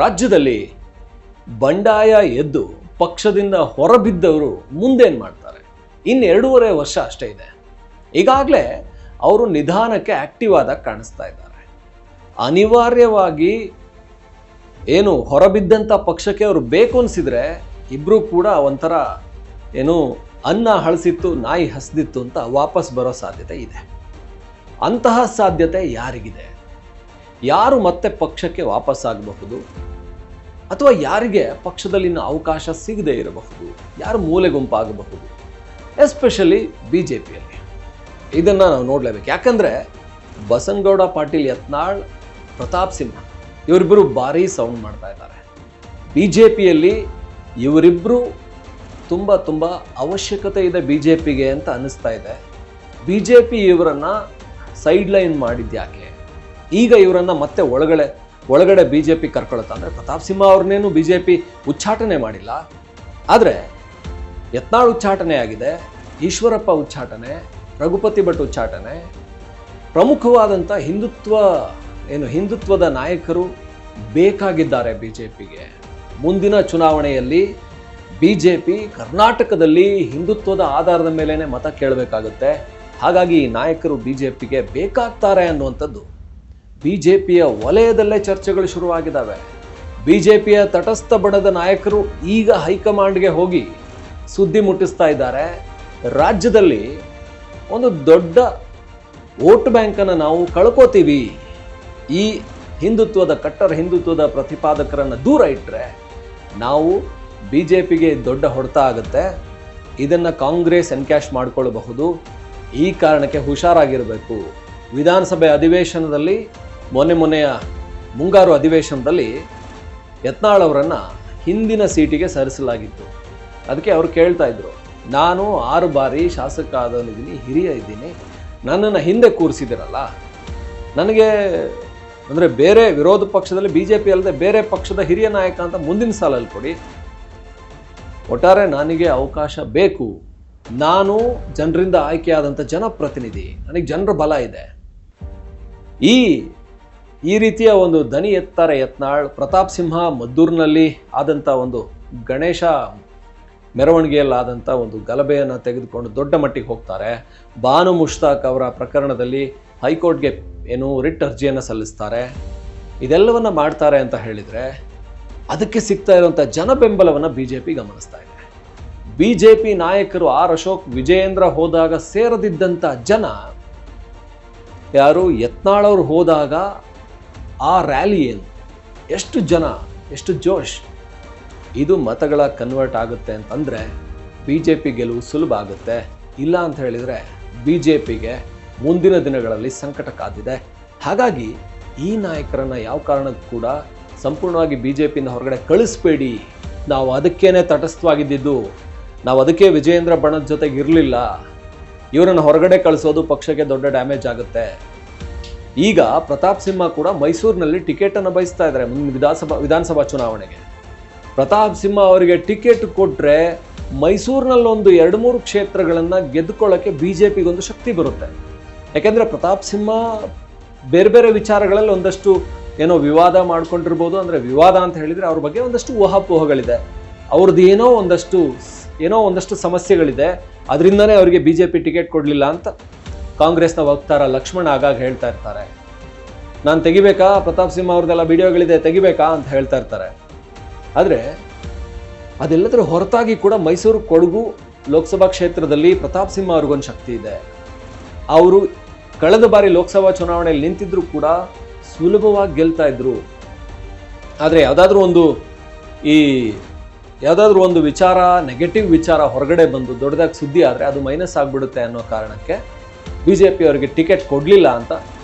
ರಾಜ್ಯದಲ್ಲಿ ಬಂಡಾಯ ಎದ್ದು ಪಕ್ಷದಿಂದ ಹೊರಬಿದ್ದವರು ಮುಂದೇನು ಮಾಡ್ತಾರೆ? ಇನ್ನು 2.5 ವರ್ಷ ಅಷ್ಟೇ ಇದೆ. ಈಗಾಗಲೇ ಅವರು ನಿಧಾನಕ್ಕೆ ಆಕ್ಟಿವ್ ಆದಾಗ ಕಾಣಿಸ್ತಾ ಇದ್ದಾರೆ. ಅನಿವಾರ್ಯವಾಗಿ ಏನು ಹೊರಬಿದ್ದಂಥ ಪಕ್ಷಕ್ಕೆ ಅವರು ಬೇಕು ಅನಿಸಿದ್ರೆ ಇಬ್ಬರು ಕೂಡ ಒಂಥರ ಏನು ಅನ್ನ ಹಳಸಿತ್ತು ನಾಯಿ ಹಸ್ದಿತ್ತು ಅಂತ ವಾಪಸ್ ಬರೋ ಸಾಧ್ಯತೆ ಇದೆ. ಅಂತಹ ಸಾಧ್ಯತೆ ಯಾರಿಗಿದೆ? ಯಾರು ಮತ್ತೆ ಪಕ್ಷಕ್ಕೆ ವಾಪಸ್ ಆಗಬಹುದು? ಅಥವಾ ಯಾರಿಗೆ ಪಕ್ಷದಲ್ಲಿ ಇನ್ನು ಅವಕಾಶ ಸಿಗದೆ ಇರಬಹುದು? ಯಾರು ಮೂಲೆ ಗುಂಪಾಗಬಹುದು? ಎಸ್ಪೆಷಲಿ BJPಯಲ್ಲಿ ಇದನ್ನು ನಾವು ನೋಡಲೇಬೇಕು. ಯಾಕಂದರೆ ಬಸನಗೌಡ ಪಾಟೀಲ್ ಯತ್ನಾಳ್, ಪ್ರತಾಪ್ ಸಿಂಹ ಇವರಿಬ್ಬರು ಭಾರಿ ಸೌಂಡ್ ಮಾಡ್ತಾ ಇದ್ದಾರೆ. BJPಯಲ್ಲಿ ಇವರಿಬ್ಬರು ತುಂಬ ಅವಶ್ಯಕತೆ ಇದೆ BJPಗೆ ಅಂತ ಅನ್ನಿಸ್ತಾ ಇದೆ. BJP ಇವರನ್ನು ಸೈಡ್ ಲೈನ್ ಮಾಡಿದ್ಯಾಕೆ? ಈಗ ಇವರನ್ನು ಮತ್ತೆ ಒಳಗಡೆ BJP ಕರ್ಕೊಳುತ್ತಾ ಅಂದರೆ ಪ್ರತಾಪ್ ಸಿಂಹ ಅವ್ರನ್ನೇನು BJP ಉಚ್ಚಾಟನೆ ಮಾಡಿಲ್ಲ. ಆದರೆ ಯತ್ನಾಳ್ ಉಚ್ಚಾಟನೆ ಆಗಿದೆ, ಈಶ್ವರಪ್ಪ ಉಚ್ಚಾಟನೆ, ರಘುಪತಿ ಭಟ್ ಉಚ್ಚಾಟನೆ. ಪ್ರಮುಖವಾದಂಥ ಹಿಂದುತ್ವದ ನಾಯಕರು ಬೇಕಾಗಿದ್ದಾರೆ BJPಗೆ. ಮುಂದಿನ ಚುನಾವಣೆಯಲ್ಲಿ BJP ಕರ್ನಾಟಕದಲ್ಲಿ ಹಿಂದುತ್ವದ ಆಧಾರದ ಮೇಲೇ ಮತ ಕೇಳಬೇಕಾಗುತ್ತೆ. ಹಾಗಾಗಿ ಈ ನಾಯಕರು BJPಗೆ ಬೇಕಾಗ್ತಾರೆ ಅನ್ನುವಂಥದ್ದು BJPಯ ವಲಯದಲ್ಲೇ ಚರ್ಚೆಗಳು ಶುರುವಾಗಿದ್ದಾವೆ. BJPಯ ತಟಸ್ಥ ಬಣದ ನಾಯಕರು ಈಗ ಹೈಕಮಾಂಡ್ಗೆ ಹೋಗಿ ಸುದ್ದಿ ಮುಟ್ಟಿಸ್ತಾ ಇದ್ದಾರೆ. ರಾಜ್ಯದಲ್ಲಿ ಒಂದು ದೊಡ್ಡ ವೋಟ್ ಬ್ಯಾಂಕನ್ನು ನಾವು ಕಳ್ಕೋತೀವಿ, ಈ ಕಟ್ಟರ್ ಹಿಂದುತ್ವದ ಪ್ರತಿಪಾದಕರನ್ನು ದೂರ ಇಟ್ಟರೆ ನಾವು BJPಗೆ ದೊಡ್ಡ ಹೊಡೆತ ಆಗುತ್ತೆ, ಇದನ್ನು ಕಾಂಗ್ರೆಸ್ ಎನ್ಕ್ಯಾಶ್ ಮಾಡಿಕೊಳ್ಳಬಹುದು, ಈ ಕಾರಣಕ್ಕೆ ಹುಷಾರಾಗಿರಬೇಕು. ವಿಧಾನಸಭೆ ಅಧಿವೇಶನದಲ್ಲಿ ಮೊನ್ನೆಯ ಮುಂಗಾರು ಅಧಿವೇಶನದಲ್ಲಿ ಯತ್ನಾಳ್ ಅವರನ್ನು ಹಿಂದಿನ ಸೀಟಿಗೆ ಸರಿಸಲಾಗಿತ್ತು. ಅದಕ್ಕೆ ಅವರು ಕೇಳ್ತಾ ಇದ್ರು, ನಾನು 6 ಬಾರಿ ಶಾಸಕ ಆದವನಿದ್ದೀನಿ, ಹಿರಿಯ ಇದ್ದೀನಿ, ನನ್ನನ್ನು ಹಿಂದೆ ಕೂರಿಸಿದಿರಲ್ಲ, ನನಗೆ ಅಂದರೆ ಬೇರೆ ವಿರೋಧ ಪಕ್ಷದಲ್ಲಿ BJP ಅಲ್ಲದೆ ಬೇರೆ ಪಕ್ಷದ ಹಿರಿಯ ನಾಯಕ ಅಂತ ಮುಂದಿನ ಸಾಲಲ್ಲಿ ಕೊಡಿ, ಒಟ್ಟಾರೆ ನನಗೆ ಅವಕಾಶ ಬೇಕು, ನಾನು ಜನರಿಂದ ಆಯ್ಕೆಯಾದಂಥ ಜನಪ್ರತಿನಿಧಿ, ನನಗೆ ಜನರ ಬಲ ಇದೆ. ಈ ರೀತಿಯ ಒಂದು ದನಿ ಎತ್ತಾರೆ ಯತ್ನಾಳ್. ಪ್ರತಾಪ್ ಸಿಂಹ ಮದ್ದೂರಿನಲ್ಲಿ ಆದಂಥ ಒಂದು ಗಣೇಶ ಮೆರವಣಿಗೆಯಲ್ಲಾದಂಥ ಒಂದು ಗಲಭೆಯನ್ನು ತೆಗೆದುಕೊಂಡು ದೊಡ್ಡ ಮಟ್ಟಿಗೆ ಹೋಗ್ತಾರೆ. ಬಾನು ಮುಷ್ತಾಕ್ ಅವರ ಪ್ರಕರಣದಲ್ಲಿ ಹೈಕೋರ್ಟ್ಗೆ ರಿಟ್ ಅರ್ಜಿಯನ್ನು ಸಲ್ಲಿಸ್ತಾರೆ. ಇದೆಲ್ಲವನ್ನ ಮಾಡ್ತಾರೆ ಅಂತ ಹೇಳಿದರೆ ಅದಕ್ಕೆ ಸಿಗ್ತಾ ಇರುವಂಥ ಜನ ಬೆಂಬಲವನ್ನು BJP ಗಮನಿಸ್ತಾ ಇದೆ. BJP ನಾಯಕರು ಅಶೋಕ್ ವಿಜಯೇಂದ್ರ ಹೋದಾಗ ಸೇರದಿದ್ದಂಥ ಜನ ಯಾರು ಯತ್ನಾಳ್ ಅವರು ಹೋದಾಗ ಆ ರ್ಯಾಲಿ ಏನು, ಎಷ್ಟು ಜನ, ಎಷ್ಟು ಜೋಶ್, ಇದು ಮತಗಳ ಕನ್ವರ್ಟ್ ಆಗುತ್ತೆ ಅಂತಂದರೆ BJP ಗೆಲುವು ಸುಲಭ ಆಗುತ್ತೆ. ಇಲ್ಲ ಅಂತ ಹೇಳಿದರೆ BJPಗೆ ಮುಂದಿನ ದಿನಗಳಲ್ಲಿ ಸಂಕಟ ಕಾದಿದೆ. ಹಾಗಾಗಿ ಈ ನಾಯಕರನ್ನು ಯಾವ ಕಾರಣಕ್ಕೂ ಕೂಡ ಸಂಪೂರ್ಣವಾಗಿ BJPಯಿಂದ ಹೊರಗಡೆ ಕಳಿಸ್ಬೇಡಿ, ನಾವು ಅದಕ್ಕೇನೆ ತಟಸ್ಥವಾಗಿದ್ದು, ನಾವು ಅದಕ್ಕೆ ವಿಜಯೇಂದ್ರ ಬಣದ ಜೊತೆಗೆ ಇರಲಿಲ್ಲ, ಇವರನ್ನು ಹೊರಗಡೆ ಕಳಿಸೋದು ಪಕ್ಷಕ್ಕೆ ದೊಡ್ಡ ಡ್ಯಾಮೇಜ್ ಆಗುತ್ತೆ. ಈಗ ಪ್ರತಾಪ್ ಸಿಂಹ ಕೂಡ ಮೈಸೂರಿನಲ್ಲಿ ಟಿಕೆಟನ್ನು ಬಯಸ್ತಾ ಇದ್ದಾರೆ ಮುಂದಿನ ವಿಧಾನಸಭಾ ಚುನಾವಣೆಗೆ. ಪ್ರತಾಪ್ ಸಿಂಹ ಅವರಿಗೆ ಟಿಕೆಟ್ ಕೊಟ್ಟರೆ ಮೈಸೂರಿನಲ್ಲೊಂದು 2-3 ಕ್ಷೇತ್ರಗಳನ್ನು ಗೆದ್ದುಕೊಳ್ಳೋಕ್ಕೆ BJPಗೊಂದು ಶಕ್ತಿ ಬರುತ್ತೆ. ಯಾಕೆಂದರೆ ಪ್ರತಾಪ್ ಸಿಂಹ ಬೇರೆ ವಿಚಾರಗಳಲ್ಲಿ ಒಂದಷ್ಟು ವಿವಾದ ಮಾಡ್ಕೊಂಡಿರ್ಬೋದು. ಅಂದರೆ ವಿವಾದ ಅಂತ ಹೇಳಿದರೆ ಅವ್ರ ಬಗ್ಗೆ ಒಂದಷ್ಟು ಊಹಾಪೋಹಗಳಿದೆ, ಅವ್ರದ್ದು ಏನೋ ಒಂದಷ್ಟು ಸಮಸ್ಯೆಗಳಿದೆ, ಅದರಿಂದನೇ ಅವರಿಗೆ BJP ಟಿಕೆಟ್ ಕೊಡಲಿಲ್ಲ ಅಂತ ಕಾಂಗ್ರೆಸ್ನ ವಕ್ತಾರ ಲಕ್ಷ್ಮಣ್ ಆಗಾಗ ಹೇಳ್ತಾ ಇರ್ತಾರೆ. ನಾನು ತೆಗಿಬೇಕಾ, ಪ್ರತಾಪ್ ಸಿಂಹ ಅವ್ರದ್ದೆಲ್ಲ ವಿಡಿಯೋಗಳಿದೆ ತೆಗಿಬೇಕಾ ಅಂತ ಹೇಳ್ತಾ ಇರ್ತಾರೆ. ಆದರೆ ಅದೆಲ್ಲದರ ಹೊರತಾಗಿ ಕೂಡ ಮೈಸೂರು ಕೊಡಗು ಲೋಕಸಭಾ ಕ್ಷೇತ್ರದಲ್ಲಿ ಪ್ರತಾಪ್ ಸಿಂಹ ಅವ್ರಿಗೊಂದು ಶಕ್ತಿ ಇದೆ. ಅವರು ಕಳೆದ ಬಾರಿ ಲೋಕಸಭಾ ಚುನಾವಣೆಯಲ್ಲಿ ನಿಂತಿದ್ರು ಕೂಡ ಸುಲಭವಾಗಿ ಗೆಲ್ತಾ ಇದ್ರು. ಆದರೆ ಯಾವುದಾದ್ರೂ ಒಂದು ವಿಚಾರ, ನೆಗೆಟಿವ್ ವಿಚಾರ ಹೊರಗಡೆ ಬಂದು ದೊಡ್ಡದಾಗಿ ಸುದ್ದಿ ಆದರೆ ಅದು ಮೈನಸ್ ಆಗಿಬಿಡುತ್ತೆ ಅನ್ನೋ ಕಾರಣಕ್ಕೆ BJP ಅವರಿಗೆ ಟಿಕೆಟ್ ಕೊಡಲಿಲ್ಲ ಅಂತ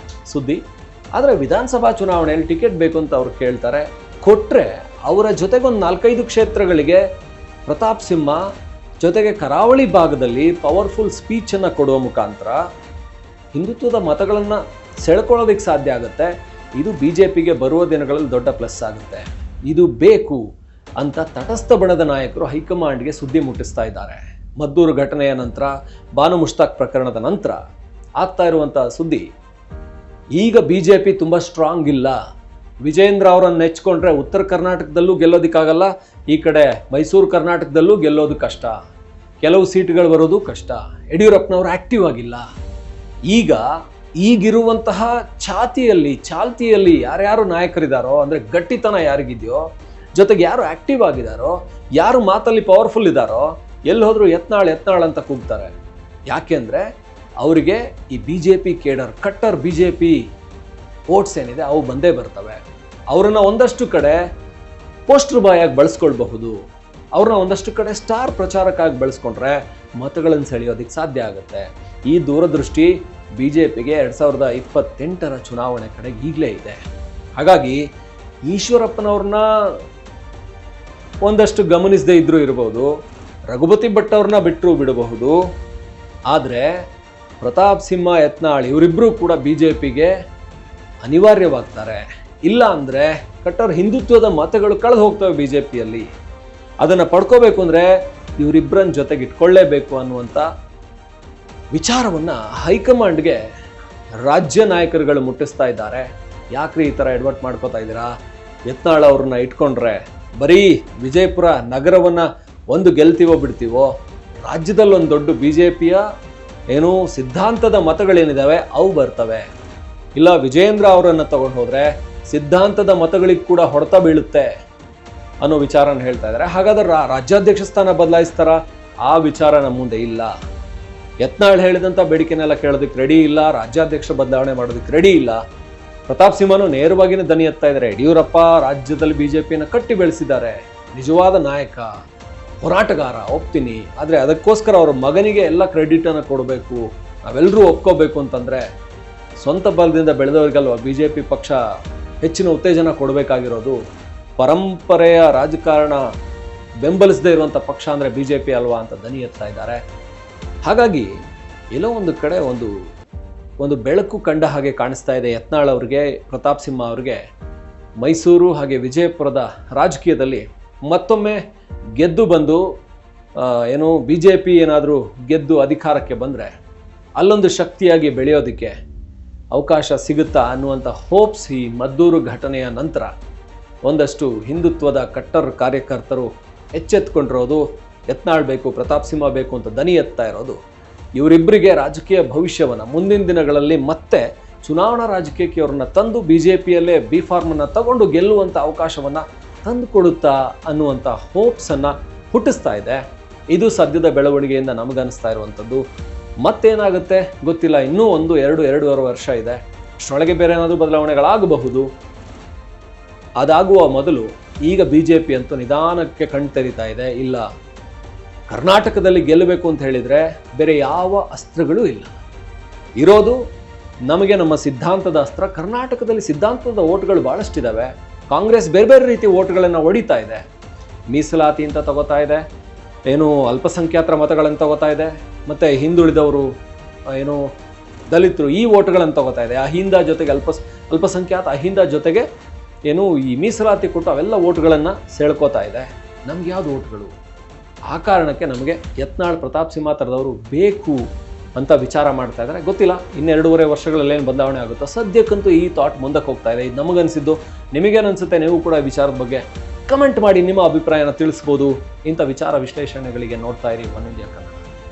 ಸುದ್ದಿ. ಆದರೆ ವಿಧಾನಸಭಾ ಚುನಾವಣೆಯಲ್ಲಿ ಟಿಕೆಟ್ ಬೇಕು ಅಂತ ಅವ್ರು ಕೇಳ್ತಾರೆ, ಕೊಟ್ಟರೆ ಅವರ ಜೊತೆಗೆ ಒಂದು 4-5 ಕ್ಷೇತ್ರಗಳಿಗೆ ಪ್ರತಾಪ್ ಸಿಂಹ ಜೊತೆಗೆ ಕರಾವಳಿ ಭಾಗದಲ್ಲಿ ಪವರ್ಫುಲ್ ಸ್ಪೀಚನ್ನು ಕೊಡುವ ಮುಖಾಂತರ ಹಿಂದುತ್ವದ ಮತಗಳನ್ನು ಸೆಳ್ಕೊಳ್ಳೋದಕ್ಕೆ ಸಾಧ್ಯ ಆಗುತ್ತೆ. ಇದು BJPಗೆ ಬರುವ ದಿನಗಳಲ್ಲಿ ದೊಡ್ಡ ಪ್ಲಸ್ ಆಗುತ್ತೆ. ಇದು ಬೇಕು ಅಂತ ತಟಸ್ಥ ಬಣದ ನಾಯಕರು ಹೈಕಮಾಂಡ್ಗೆ ಸುದ್ದಿ ಮುಟ್ಟಿಸ್ತಾ ಇದ್ದಾರೆ. ಮದ್ದೂರು ಘಟನೆಯ ನಂತರ, ಬಾನು ಮುಷ್ತಾಕ್ ಪ್ರಕರಣದ ನಂತರ ಆಗ್ತಾ ಇರುವಂಥ ಸುದ್ದಿ, ಈಗ BJP ತುಂಬ ಸ್ಟ್ರಾಂಗ್ ಇಲ್ಲ, ವಿಜೇಂದ್ರ ಅವರನ್ನು ನೆಚ್ಕೊಂಡ್ರೆ ಉತ್ತರ ಕರ್ನಾಟಕದಲ್ಲೂ ಗೆಲ್ಲೋದಕ್ಕಾಗಲ್ಲ, ಈ ಕಡೆ ಮೈಸೂರು ಕರ್ನಾಟಕದಲ್ಲೂ ಗೆಲ್ಲೋದು ಕಷ್ಟ, ಕೆಲವು ಸೀಟ್ಗಳು ಬರೋದು ಕಷ್ಟ. ಯಡಿಯೂರಪ್ಪನವರು ಆಕ್ಟಿವ್ ಆಗಿಲ್ಲ. ಈಗಿರುವಂತಹ ಚಾಲ್ತಿಯಲ್ಲಿ ಯಾರ್ಯಾರು ನಾಯಕರಿದ್ದಾರೋ, ಅಂದರೆ ಗಟ್ಟಿತನ ಯಾರಿಗಿದೆಯೋ, ಜೊತೆಗೆ ಯಾರು ಆಕ್ಟಿವ್ ಆಗಿದ್ದಾರೋ, ಯಾರು ಮಾತಲ್ಲಿ ಪವರ್ಫುಲ್ ಇದ್ದಾರೋ, ಎಲ್ಲಿ ಹೋದ್ರು ಯತ್ನಾಳ್ ಅಂತ ಕೂಗ್ತಾರೆ. ಯಾಕೆಂದರೆ ಅವರಿಗೆ ಈ BJP ಕೇಡರ್, ಕಟ್ಟರ್ BJP ವೋಟ್ಸ್ ಏನಿದೆ ಅವು ಬಂದೇ ಬರ್ತವೆ. ಅವರನ್ನು ಒಂದಷ್ಟು ಕಡೆ ಪೋಸ್ಟರ್ ಬಾಯ್ ಆಗಿ ಬಳಸ್ಕೊಳ್ಬಹುದು, ಅವ್ರನ್ನ ಒಂದಷ್ಟು ಕಡೆ ಸ್ಟಾರ್ ಪ್ರಚಾರಕ್ಕಾಗಿ ಬಳಸ್ಕೊಂಡ್ರೆ ಮತಗಳನ್ನು ಸೆಳೆಯೋದಕ್ಕೆ ಸಾಧ್ಯ ಆಗುತ್ತೆ. ಈ ದೂರದೃಷ್ಟಿ BJPಗೆ 2028 ಚುನಾವಣೆ ಕಡೆಗೆ ಈಗಲೇ ಇದೆ. ಹಾಗಾಗಿ ಈಶ್ವರಪ್ಪನವ್ರನ್ನ ಒಂದಷ್ಟು ಗಮನಿಸದೇ ಇದ್ರೂ ಇರಬಹುದು, ರಘುಪತಿ ಭಟ್ ಅವ್ರನ್ನ ಬಿಡಬಹುದು. ಆದರೆ ಪ್ರತಾಪ್ ಸಿಂಹ, ಯತ್ನಾಳ್ ಇವರಿಬ್ಬರೂ ಕೂಡ BJPಗೆ ಅನಿವಾರ್ಯವಾಗ್ತಾರೆ. ಇಲ್ಲ ಅಂದರೆ ಕಟ್ಟರ್ ಹಿಂದುತ್ವದ ಮತಗಳು ಕಳೆದು ಹೋಗ್ತವೆ BJPಯಲ್ಲಿ. ಅದನ್ನು ಪಡ್ಕೋಬೇಕು ಅಂದರೆ ಇವರಿಬ್ಬರನ್ನ ಜೊತೆಗೆ ಇಟ್ಕೊಳ್ಳೇಬೇಕು ಅನ್ನುವಂಥ ವಿಚಾರವನ್ನು ಹೈಕಮಾಂಡ್ಗೆ ರಾಜ್ಯ ನಾಯಕರುಗಳು ಮುಟ್ಟಿಸ್ತಾ ಇದ್ದಾರೆ. ಯಾಕ್ರಿ ಈ ಥರ ಎಡ್ವರ್ಟ್ ಮಾಡ್ಕೋತಾ ಇದ್ದೀರಾ? ಯತ್ನಾಳ್ ಅವ್ರನ್ನ ಇಟ್ಕೊಂಡ್ರೆ ಬರೀ ವಿಜಯಪುರ ನಗರವನ್ನು ಒಂದು ಗೆಲ್ತೀವೋ ಬಿಡ್ತೀವೋ, ರಾಜ್ಯದಲ್ಲೊಂದು ದೊಡ್ಡ BJPಯ ಸಿದ್ಧಾಂತದ ಮತಗಳೇನಿದ್ದಾವೆ ಅವು ಬರ್ತವೆ. ಇಲ್ಲ ವಿಜೇಂದ್ರ ಅವರನ್ನು ತಗೊಂಡು ಹೋದರೆ ಸಿದ್ಧಾಂತದ ಮತಗಳಿಗೆ ಕೂಡ ಹೊಡೆತ ಬೀಳುತ್ತೆ ಅನ್ನೋ ವಿಚಾರನ ಹೇಳ್ತಾ ಇದ್ದಾರೆ. ಹಾಗಾದ್ರೆ ರಾಜ್ಯಾಧ್ಯಕ್ಷ ಸ್ಥಾನ ಬದಲಾಯಿಸ್ತಾರ? ಆ ವಿಚಾರ ನಮ್ಮ ಮುಂದೆ ಇಲ್ಲ. ಯತ್ನಾಳ್ ಹೇಳಿದಂಥ ಬೇಡಿಕೆನೆಲ್ಲ ಕೇಳೋದಕ್ಕೆ ರೆಡಿ ಇಲ್ಲ, ರಾಜ್ಯಾಧ್ಯಕ್ಷ ಬದಲಾವಣೆ ಮಾಡೋದಕ್ಕೆ ರೆಡಿ ಇಲ್ಲ. ಪ್ರತಾಪ್ ಸಿಂಹನು ನೇರವಾಗಿಯೇ ದನಿ ಎತ್ತಾ ಇದ್ದಾರೆ. ಯಡಿಯೂರಪ್ಪ ರಾಜ್ಯದಲ್ಲಿ BJPಯನ್ನು ಕಟ್ಟಿ ಬೆಳೆಸಿದ್ದಾರೆ, ನಿಜವಾದ ನಾಯಕ, ಹೋರಾಟಗಾರ, ಒಪ್ತೀನಿ. ಆದರೆ ಅದಕ್ಕೋಸ್ಕರ ಅವರ ಮಗನಿಗೆ ಎಲ್ಲ ಕ್ರೆಡಿಟನ್ನು ಕೊಡಬೇಕು, ನಾವೆಲ್ಲರೂ ಒಪ್ಕೋಬೇಕು ಅಂತಂದರೆ ಸ್ವಂತ ಬಲದಿಂದ ಬೆಳೆದವರಿಗಲ್ವ BJP ಪಕ್ಷ ಹೆಚ್ಚಿನ ಉತ್ತೇಜನ ಕೊಡಬೇಕಾಗಿರೋದು. ಪರಂಪರೆಯ ರಾಜಕಾರಣ ಬೆಂಬಲಿಸದೇ ಇರುವಂಥ ಪಕ್ಷ ಅಂದರೆ BJP ಅಲ್ವಾ ಅಂತ ದನಿ ಎತ್ತಾ ಇದ್ದಾರೆ. ಹಾಗಾಗಿ ಎಲ್ಲೋ ಒಂದು ಕಡೆ ಒಂದು ಬೆಳಕು ಕಂಡ ಹಾಗೆ ಕಾಣಿಸ್ತಾ ಇದೆ ಯತ್ನಾಳ್ ಅವ್ರಿಗೆ, ಪ್ರತಾಪ್ ಸಿಂಹ ಅವ್ರಿಗೆ. ಮೈಸೂರು ಹಾಗೆ ವಿಜಯಪುರದ ರಾಜಕೀಯದಲ್ಲಿ ಮತ್ತೊಮ್ಮೆ ಗೆದ್ದು ಬಂದು BJP ಏನಾದರೂ ಗೆದ್ದು ಅಧಿಕಾರಕ್ಕೆ ಬಂದರೆ ಅಲ್ಲೊಂದು ಶಕ್ತಿಯಾಗಿ ಬೆಳೆಯೋದಕ್ಕೆ ಅವಕಾಶ ಸಿಗುತ್ತಾ ಅನ್ನುವಂಥ ಹೋಪ್ಸ್ ಈ ಮದ್ದೂರು ಘಟನೆಯ ನಂತರ ಒಂದಷ್ಟು ಹಿಂದುತ್ವದ ಕಟ್ಟರ್ ಕಾರ್ಯಕರ್ತರು ಎಚ್ಚೆತ್ಕೊಂಡಿರೋದು. ಯತ್ನಾಳ್ ಬೇಕು, ಪ್ರತಾಪ್ ಸಿಂಹ ಬೇಕು ಅಂತ ದನಿ ಎತ್ತಾ ಇರೋದು ಇವರಿಬ್ಬರಿಗೆ ರಾಜಕೀಯ ಭವಿಷ್ಯವನ್ನು ಮುಂದಿನ ದಿನಗಳಲ್ಲಿ ಮತ್ತೆ ಚುನಾವಣಾ ರಾಜಕೀಯಕ್ಕೆ ಅವ್ರನ್ನ ತಂದು BJPಯಲ್ಲೇ B.Pharmನ್ನು ತಗೊಂಡು ಗೆಲ್ಲುವಂಥ ಅವಕಾಶವನ್ನು ತಂದು ಕೊಡುತ್ತಾ ಅನ್ನುವಂಥ ಹೋಪ್ಸನ್ನು ಹುಟ್ಟಿಸ್ತಾ ಇದೆ. ಇದು ಸದ್ಯದ ಬೆಳವಣಿಗೆಯಿಂದ ನಮಗನ್ನಿಸ್ತಾ ಇರುವಂಥದ್ದು. ಮತ್ತೇನಾಗುತ್ತೆ ಗೊತ್ತಿಲ್ಲ, ಇನ್ನೂ 2-2.5 ವರ್ಷ ಇದೆ. ಅಷ್ಟರೊಳಗೆ ಬೇರೆ ಏನಾದರೂ ಬದಲಾವಣೆಗಳಾಗಬಹುದು. ಅದಾಗುವ ಮೊದಲು ಈಗ BJP ಅಂತೂ ನಿಧಾನಕ್ಕೆ ಕಣ್ತೆರಿತಾ ಇದೆ. ಇಲ್ಲ, ಕರ್ನಾಟಕದಲ್ಲಿ ಗೆಲ್ಲಬೇಕು ಅಂತ ಹೇಳಿದರೆ ಬೇರೆ ಯಾವ ಅಸ್ತ್ರಗಳೂ ಇಲ್ಲ, ಇರೋದು ನಮಗೆ ನಮ್ಮ ಸಿದ್ಧಾಂತದ ಅಸ್ತ್ರ. ಕರ್ನಾಟಕದಲ್ಲಿ ಸಿದ್ಧಾಂತದ ಓಟ್ಗಳು ಭಾಳಷ್ಟಿದ್ದಾವೆ. ಕಾಂಗ್ರೆಸ್ ಬೇರೆ ಬೇರೆ ರೀತಿ ಓಟ್ಗಳನ್ನು ಹೊಡಿತಾ ಇದೆ. ಮೀಸಲಾತಿ ಅಂತ ತಗೋತಾ ಇದೆ, ಅಲ್ಪಸಂಖ್ಯಾತರ ಮತಗಳನ್ನು ತಗೋತಾ ಇದೆ, ಮತ್ತು ಹಿಂದುಳಿದವರು ದಲಿತರು ಈ ಓಟ್ಗಳನ್ನು ತಗೋತಾ ಇದೆ. ಅಹಿಂದ ಜೊತೆಗೆ ಅಲ್ಪಸಂಖ್ಯಾತ ಅಹಿಂದ ಜೊತೆಗೆ ಈ ಮೀಸಲಾತಿ ಕೊಟ್ಟು ಅವೆಲ್ಲ ಓಟ್ಗಳನ್ನು ಸೆಳ್ಕೋತಾ ಇದೆ. ನಮ್ಗೆ ಯಾವ್ದು ಓಟ್ಗಳು? ಆ ಕಾರಣಕ್ಕೆ ನಮಗೆ ಯತ್ನಾಳ್, ಪ್ರತಾಪ್ ಸಿಂಹ ಥರದವರು ಬೇಕು ಅಂತ ವಿಚಾರ ಮಾಡ್ತಾ ಇದ್ದಾರೆ. ಗೊತ್ತಿಲ್ಲ, 2.5 ವರ್ಷಗಳಲ್ಲಿ ಏನು ಬದಲಾವಣೆ ಆಗುತ್ತೋ. ಸದ್ಯಕ್ಕಂತೂ ಈ ಥಾಟ್ ಮುಂದಕ್ಕೆ ಹೋಗ್ತಾ ಇದೆ. ಇದು ನಮಗನ್ಸಿದ್ದು. ನಿಮಗೇನನ್ಸುತ್ತೆ? ನೀವು ಕೂಡ ವಿಚಾರದ ಬಗ್ಗೆ ಕಮೆಂಟ್ ಮಾಡಿ ನಿಮ್ಮ ಅಭಿಪ್ರಾಯನ ತಿಳಿಸ್ಬೋದು. ಇಂಥ ವಿಚಾರ ವಿಶ್ಲೇಷಣೆಗಳಿಗೆ ನೋಡ್ತಾ ಇರಿ ಒನ್ ಇಂಡಿಯಾ ಕನ್ನಡ.